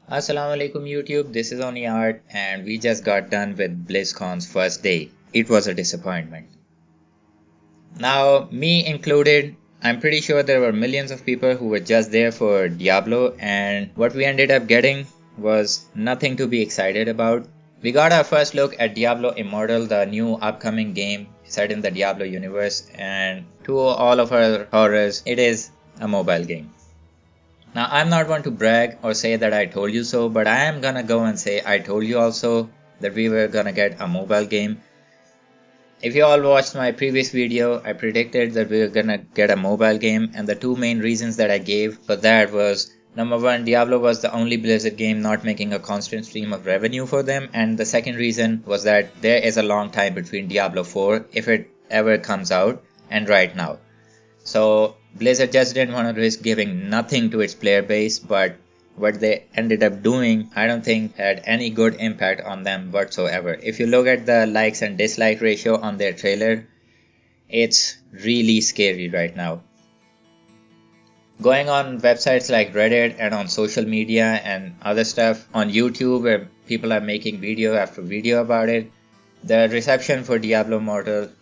Assalamu alaikum YouTube, this is Oni Art and we just got done with BlizzCon's first day. It was a disappointment. Now, me included, I'm pretty sure there were millions of people who were just there for Diablo, and what we ended up getting was nothing to be excited about. We got our first look at Diablo Immortal, the new upcoming game set in the Diablo universe, and to all of our horrors, it is a mobile game. Now, I'm not one to brag or say that I told you so, but I am gonna go and say I told you also that we were gonna get a mobile game. If you all watched my previous video, I predicted that we were gonna get a mobile game, and the two main reasons that I gave for that was, number one, Diablo was the only Blizzard game not making a constant stream of revenue for them, and the second reason was that there is a long time between Diablo 4, if it ever comes out, and right now. So Blizzard just didn't want to risk giving nothing to its player base, but what they ended up doing, I don't think had any good impact on them whatsoever. If you look at the likes and dislike ratio on their trailer, it's really scary right now. Going on websites like Reddit and on social media and other stuff on YouTube where people are making video after video about it, the reception for Diablo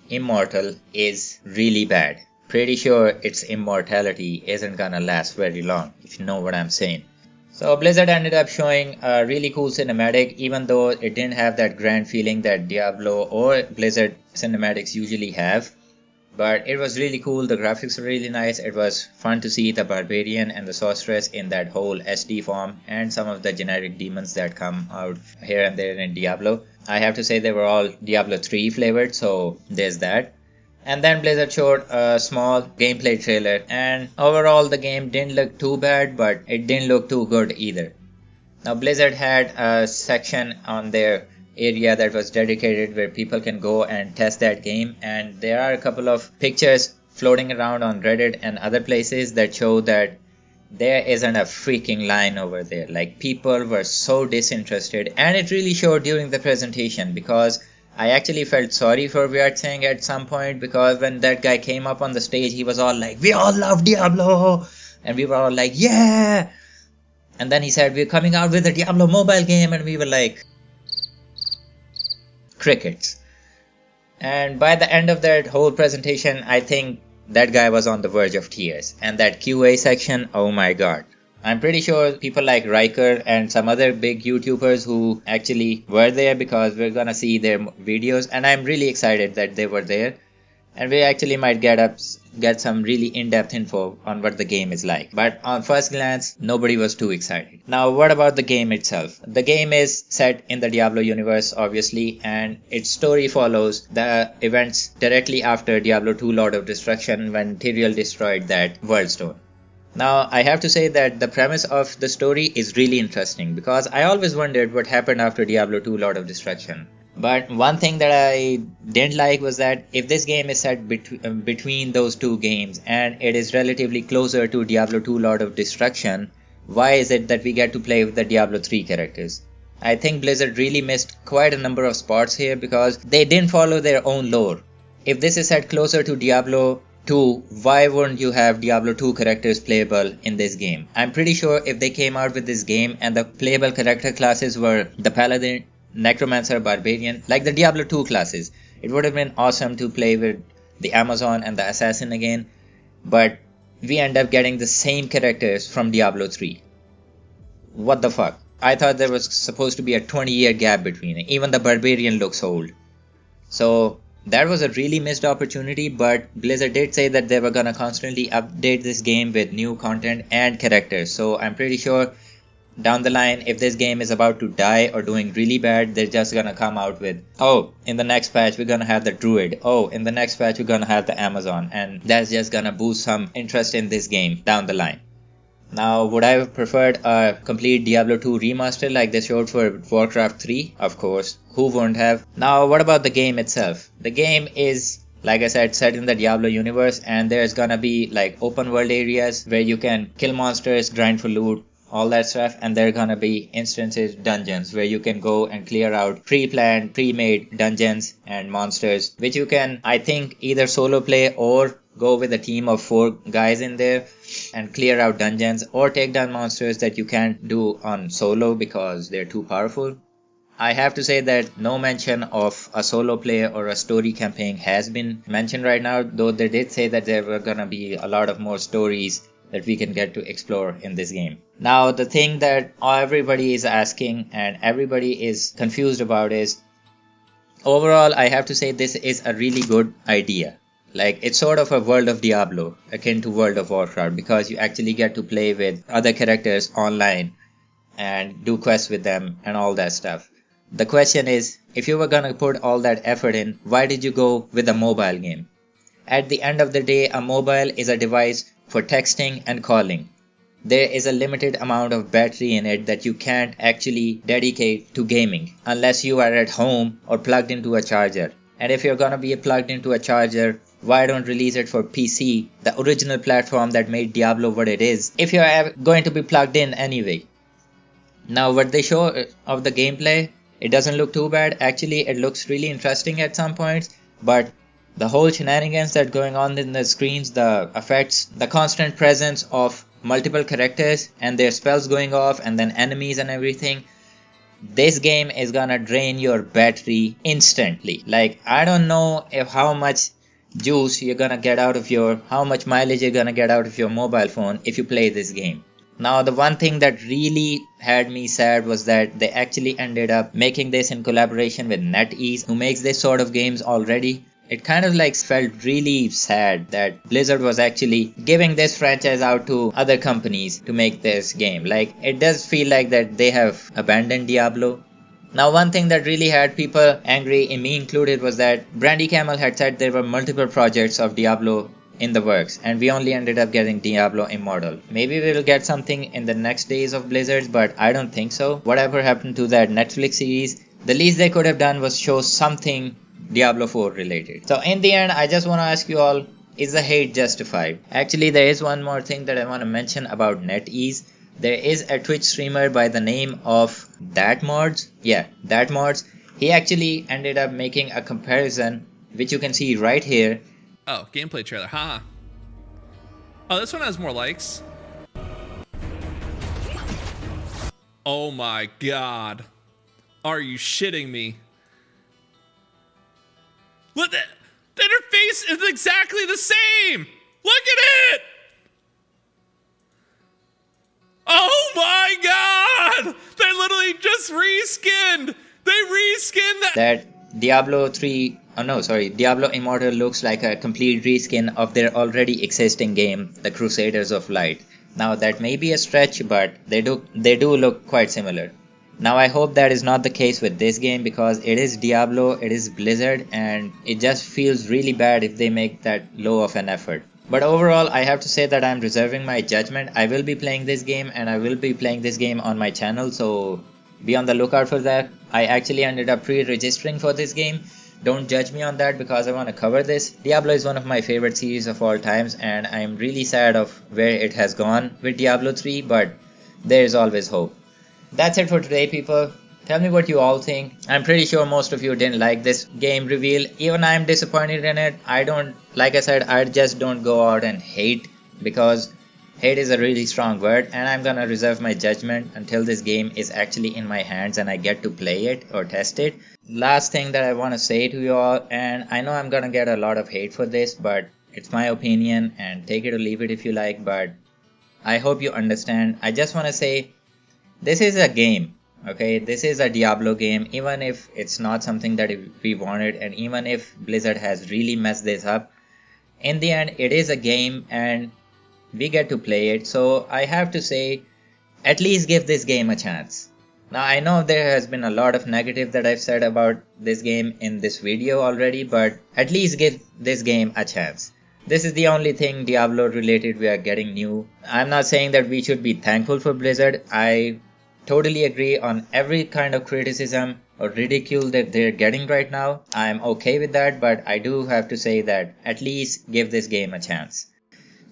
Immortal is really bad. Pretty sure its immortality isn't gonna last very long, if you know what I'm saying. So Blizzard ended up showing a really cool cinematic, even though it didn't have that grand feeling that Diablo or Blizzard cinematics usually have. But it was really cool, the graphics were really nice, it was fun to see the Barbarian and the Sorceress in that whole SD form, and some of the generic demons that come out here and there in Diablo. I have to say they were all Diablo 3 flavored, so there's that. And then Blizzard showed a small gameplay trailer, and overall the game didn't look too bad, but it didn't look too good either. Now Blizzard had a section on their area that was dedicated where people can go and test that game, and there are a couple of pictures floating around on Reddit and other places that show that there isn't a freaking line over there. Like, people were so disinterested, and it really showed during the presentation, because I actually felt sorry for Virat Singh at some point, because when that guy came up on the stage, he was all like, "We all love Diablo!" And we were all like, "Yeah!" And then he said, "We're coming out with a Diablo mobile game," and we were like, crickets. And by the end of that whole presentation, I think that guy was on the verge of tears. And that QA section, oh my god. I'm pretty sure people like Riker and some other big YouTubers who actually were there, because we're gonna see their videos, and I'm really excited that they were there. And we actually might get some really in-depth info on what the game is like. But on first glance, nobody was too excited. Now, what about the game itself? The game is set in the Diablo universe, obviously, and its story follows the events directly after Diablo 2 Lord of Destruction, when Tyrael destroyed that WORLDSTON. Now, I have to say that the premise of the story is really interesting, because I always wondered what happened after Diablo 2 Lord of Destruction. But one thing that I didn't like was that if this game is set between those two games, and it is relatively closer to Diablo 2 Lord of Destruction, why is it that we get to play with the Diablo 3 characters? I think Blizzard really missed quite a number of spots here, because they didn't follow their own lore. If this is set closer to Diablo 2, why wouldn't you have Diablo 2 characters playable in this game? I'm pretty sure if they came out with this game and the playable character classes were the Paladin, Necromancer, Barbarian, like the Diablo 2 classes, it would have been awesome to play with the Amazon and the Assassin again, but we end up getting the same characters from Diablo 3. What the fuck? I thought there was supposed to be a 20-year gap between it. Even the Barbarian looks old. So that was a really missed opportunity, but Blizzard did say that they were gonna constantly update this game with new content and characters. So I'm pretty sure down the line, if this game is about to die or doing really bad, they're just gonna come out with, "Oh, in the next patch we're gonna have the Druid. Oh, in the next patch we're gonna have the Amazon," and that's just gonna boost some interest in this game down the line. Now, would I have preferred a complete Diablo 2 remaster like they showed for Warcraft 3? Of course, who wouldn't have? Now, what about the game itself? The game is, like I said, set in the Diablo universe, and there's gonna be like open world areas where you can kill monsters, grind for loot, all that stuff, and there are gonna be instances, dungeons, where you can go and clear out pre-planned, pre-made dungeons and monsters, which you can, I think, either solo play or go with a team of 4 guys in there and clear out dungeons or take down monsters that you can't do on solo because they're too powerful. I have to say that no mention of a solo play or a story campaign has been mentioned right now, though they did say that there were gonna be a lot of more stories that we can get to explore in this game. Now, the thing that everybody is asking and everybody is confused about is, overall, I have to say this is a really good idea. Like, it's sort of a world of Diablo, akin to World of Warcraft, because you actually get to play with other characters online and do quests with them and all that stuff. The question is, if you were gonna put all that effort in, why did you go with a mobile game? At the end of the day, a mobile is a device for texting and calling. There is a limited amount of battery in it that you can't actually dedicate to gaming unless you are at home or plugged into a charger. And if you're gonna be plugged into a charger, why don't release it for PC, the original platform that made Diablo what it is, if you're going to be plugged in anyway? Now, what they show of the gameplay, it doesn't look too bad. Actually, it looks really interesting at some points, but the whole shenanigans that going on in the screens, the effects, the constant presence of multiple characters and their spells going off and then enemies and everything, this game is gonna drain your battery instantly. Like, I don't know how much juice you're gonna get out of how much mileage you're gonna get out of your mobile phone if you play this game. Now, the one thing that really had me sad was that they actually ended up making this in collaboration with NetEase, who makes this sort of games already. It kind of like felt really sad that Blizzard was actually giving this franchise out to other companies to make this game. Like, it does feel like that they have abandoned Diablo. Now, one thing that really had people angry, and me included, was that Brandy Camel had said there were multiple projects of Diablo in the works, and we only ended up getting Diablo Immortal. Maybe we'll get something in the next days of Blizzard, but I don't think so. Whatever happened to that Netflix series, the least they could have done was show something Diablo 4 related. So in the end, I just want to ask you all, is the hate justified? Actually, there is one more thing that I want to mention about NetEase. There is a Twitch streamer by the name of ThatMods. Yeah, ThatMods. He actually ended up making a comparison, which you can see right here. Oh, gameplay trailer, haha. Oh, this one has more likes. Oh my god. Are you shitting me? Look, that interface is exactly the same! Look at it! Oh my god! They literally just reskinned! They reskinned that Diablo 3, Diablo Immortal looks like a complete reskin of their already existing game, the Crusaders of Light. Now, that may be a stretch, but they do look quite similar. Now, I hope that is not the case with this game, because it is Diablo, it is Blizzard, and it just feels really bad if they make that low of an effort. But overall, I have to say that I'm reserving my judgment. I will be playing this game, and I will be playing this game on my channel, so be on the lookout for that. I actually ended up pre-registering for this game. Don't judge me on that, because I want to cover this. Diablo is one of my favorite series of all times, and I'm really sad of where it has gone with Diablo 3, but there is always hope. That's it for today, people. Tell me what you all think. I'm pretty sure most of you didn't like this game reveal. Even I'm disappointed in it. Like I said, I just don't go out and hate, because hate is a really strong word, and I'm gonna reserve my judgment until this game is actually in my hands and I get to play it or test it. Last thing that I want to say to you all, and I know I'm gonna get a lot of hate for this, but it's my opinion, and take it or leave it if you like, but I hope you understand. I just want to say, this is a game, okay? This is a Diablo game, even if it's not something that we wanted, and even if Blizzard has really messed this up. In the end, it is a game and we get to play it, so I have to say, at least give this game a chance. Now, I know there has been a lot of negative that I've said about this game in this video already, but at least give this game a chance. This is the only thing Diablo related we are getting new. I'm not saying that we should be thankful for Blizzard. I totally agree on every kind of criticism or ridicule that they're getting right now. I'm okay with that, but I do have to say that at least give this game a chance.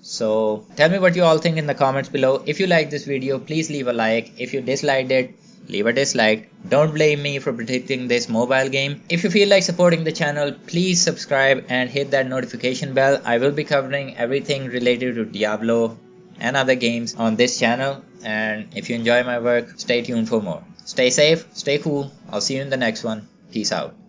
So tell me what you all think in the comments below. If you like this video, please leave a like. If you disliked it, leave a dislike. Don't blame me for predicting this mobile game. If you feel like supporting the channel, please subscribe and hit that notification bell. I will be covering everything related to Diablo and other games on this channel. And if you enjoy my work, stay tuned for more. Stay safe, stay cool. I'll see you in the next one. Peace out.